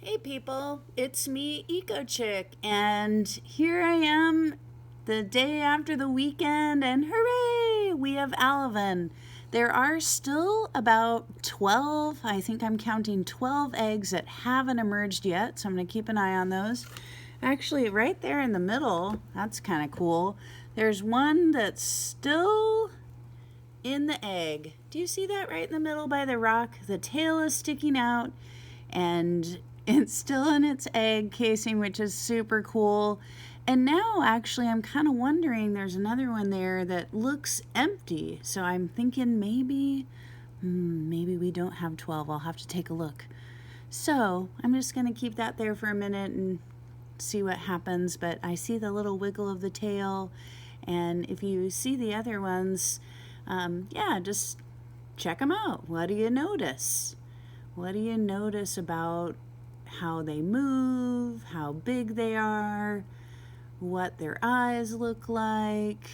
Hey people, it's me, Eco Chick, and here I am the day after the weekend, and hooray, we have alevin. There are still about 12, I think I'm counting 12 eggs that haven't emerged yet, so I'm going to keep an eye on those. Actually, right there in the middle, that's kind of cool. There's one that's still in the egg. Do you see that right in the middle by the rock? The tail is sticking out, and it's still in its egg casing, which is super cool. And now actually I'm kind of wondering, there's another one there that looks empty. So I'm thinking maybe we don't have 12. I'll have to take a look. So I'm just going to keep that there for a minute and see what happens. But I see the little wiggle of the tail. And if you see the other ones, just check them out. What do you notice? What do you notice about how they move, how big they are, what their eyes look like,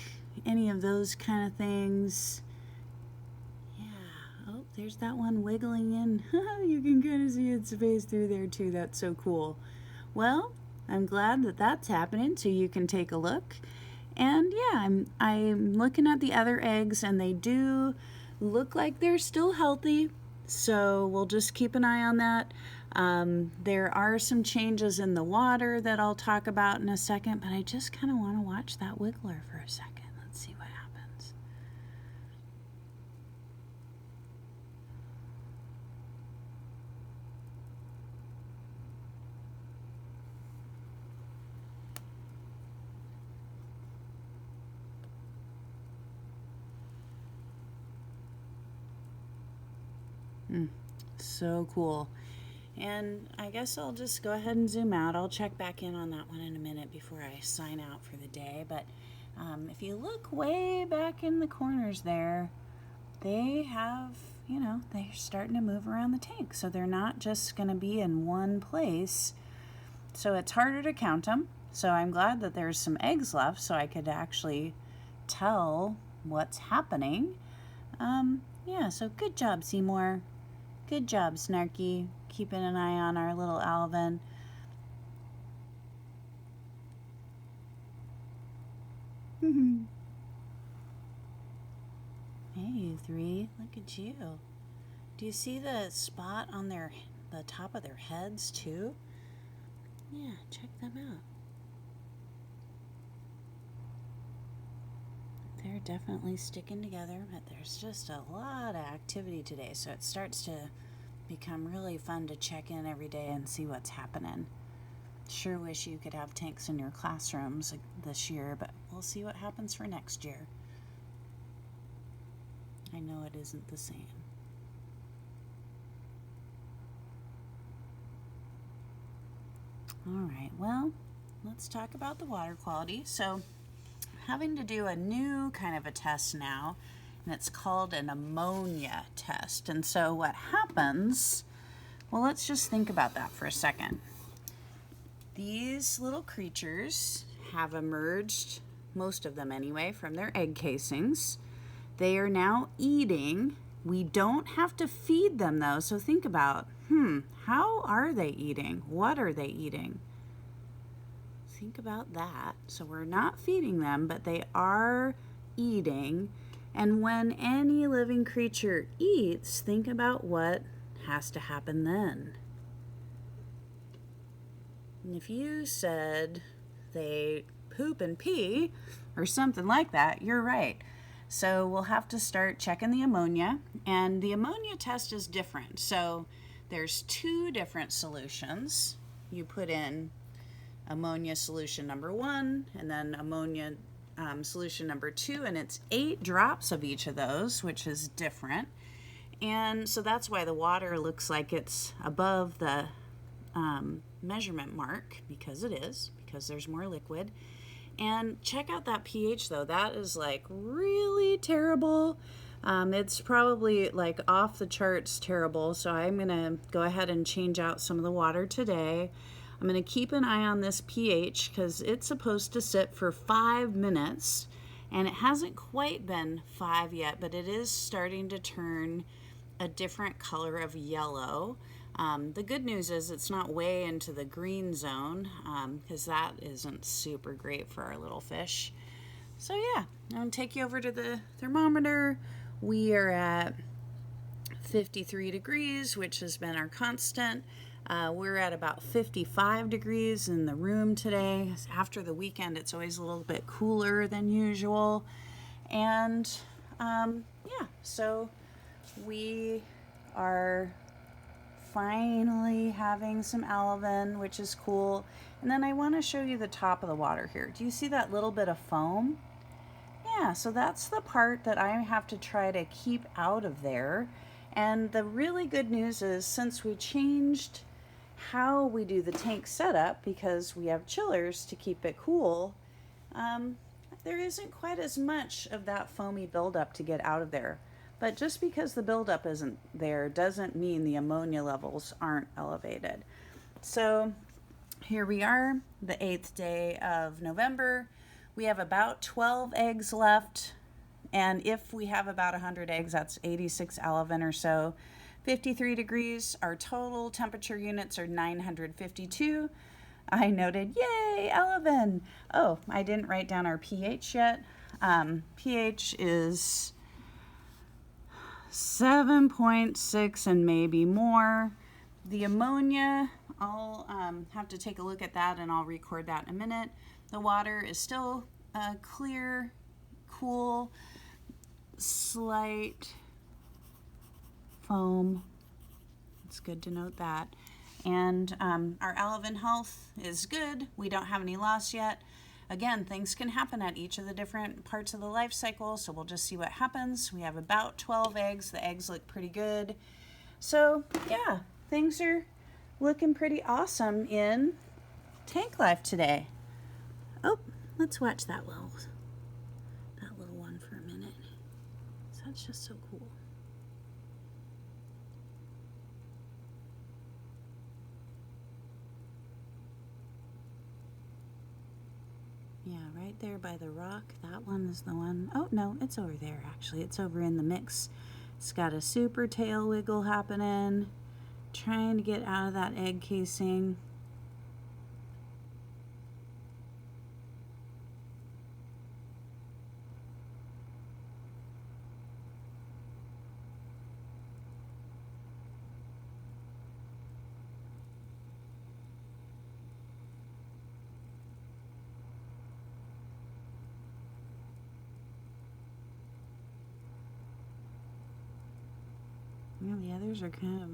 any of those kind of things? Yeah, oh, there's that one wiggling in. You can kind of see its face through there too. That's so cool. Well, I'm glad that that's happening, so you can take a look. And yeah, I'm looking at the other eggs, and they do look like they're still healthy. So we'll just keep an eye on that. There are some changes in the water that I'll talk about in a second, but I just kind of want to watch that wiggler for a second. Let's see what happens. So cool. And I guess I'll just go ahead and zoom out. I'll check back in on that one in a minute before I sign out for the day. But if you look way back in the corners there, they have, they're starting to move around the tank. So they're not just going to be in one place. So it's harder to count them. So I'm glad that there's some eggs left so I could actually tell what's happening. So good job, Seymour. Good job, Snarky, keeping an eye on our little alevin. Hey, you three, look at you. Do you see the spot on the top of their heads, too? Yeah, check them out. They're definitely sticking together, but there's just a lot of activity today, so it starts to become really fun to check in every day and see what's happening. Sure wish you could have tanks in your classrooms this year, but we'll see what happens for next year. I know it isn't the same. All right, well, let's talk about the water quality. So having to do a new kind of a test now, and it's called an ammonia test. And so what happens, well, let's just think about that for a second. These little creatures have emerged, most of them anyway, from their egg casings. They are now eating. We don't have to feed them though, so think about, how are they eating? What are they eating? Think about that. So we're not feeding them, but they are eating. And when any living creature eats, think about what has to happen then. And if you said they poop and pee or something like that, you're right. So we'll have to start checking the ammonia. And the ammonia test is different. So there's two different solutions. You put in ammonia solution number 1 and then ammonia solution number 2, and it's 8 drops of each of those, which is different. And so that's why the water looks like it's above the measurement mark, because it is, because there's more liquid. And check out that pH though. That is like really terrible. It's probably like off the charts terrible. So I'm gonna go ahead and change out some of the water today. I'm going to keep an eye on this pH because it's supposed to sit for 5 minutes, and it hasn't quite been 5 yet, but it is starting to turn a different color of yellow. The good news is it's not way into the green zone, because that isn't super great for our little fish. So yeah, I'm going to take you over to the thermometer. We are at 53 degrees, which has been our constant. We're at about 55 degrees in the room today. After the weekend, it's always a little bit cooler than usual. And yeah, so we are finally having some alevin, which is cool. And then I want to show you the top of the water here. Do you see that little bit of foam? Yeah, so that's the part that I have to try to keep out of there. And the really good news is, since we changed how we do the tank setup, because we have chillers to keep it cool, there isn't quite as much of that foamy buildup to get out of there. But just because the buildup isn't there doesn't mean the ammonia levels aren't elevated. So here we are, the 8th day of November. We have about 12 eggs left, and if we have about 100 eggs, that's 86 alevin or so. 53 degrees, our total temperature units are 952. I noted, yay, alevin. Oh, I didn't write down our pH yet. pH is 7.6 and maybe more. The ammonia, I'll have to take a look at that, and I'll record that in a minute. The water is still clear, cool, slight foam. It's good to note that. And our alevin health is good. We don't have any loss yet. Again, things can happen at each of the different parts of the life cycle, so we'll just see what happens. We have about 12 eggs. The eggs look pretty good. So yeah, things are looking pretty awesome in tank life today. Oh, let's watch that little one for a minute. That's just so cool. Yeah, right there by the rock. That one is the one. Oh, no, it's over there, actually. It's over in the mix. It's got a super tail wiggle happening, trying to get out of that egg casing. Well, the others are kind of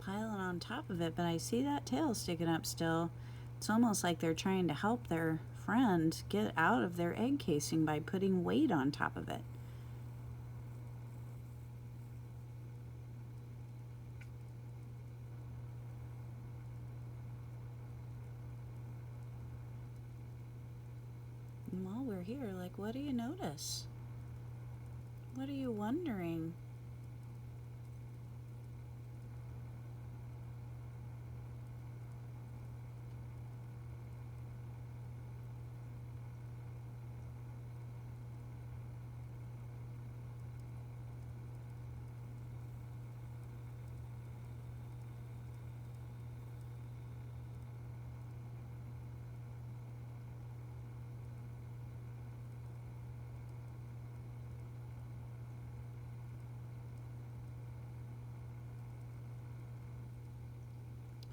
piling on top of it, but I see that tail sticking up still. It's almost like they're trying to help their friend get out of their egg casing by putting weight on top of it. And while we're here, like, what do you notice? What are you wondering?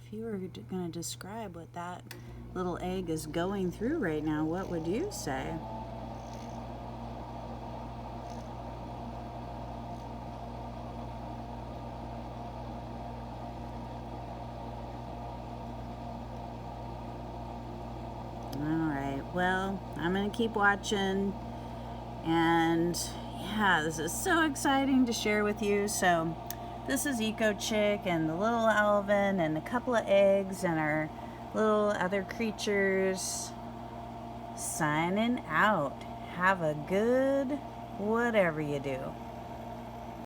If you were going to describe what that little egg is going through right now, what would you say? Alright, well, I'm going to keep watching, and yeah, this is so exciting to share with you. So this is Eco Chick and the little alevin and a couple of eggs and our little other creatures signing out. Have a good whatever you do.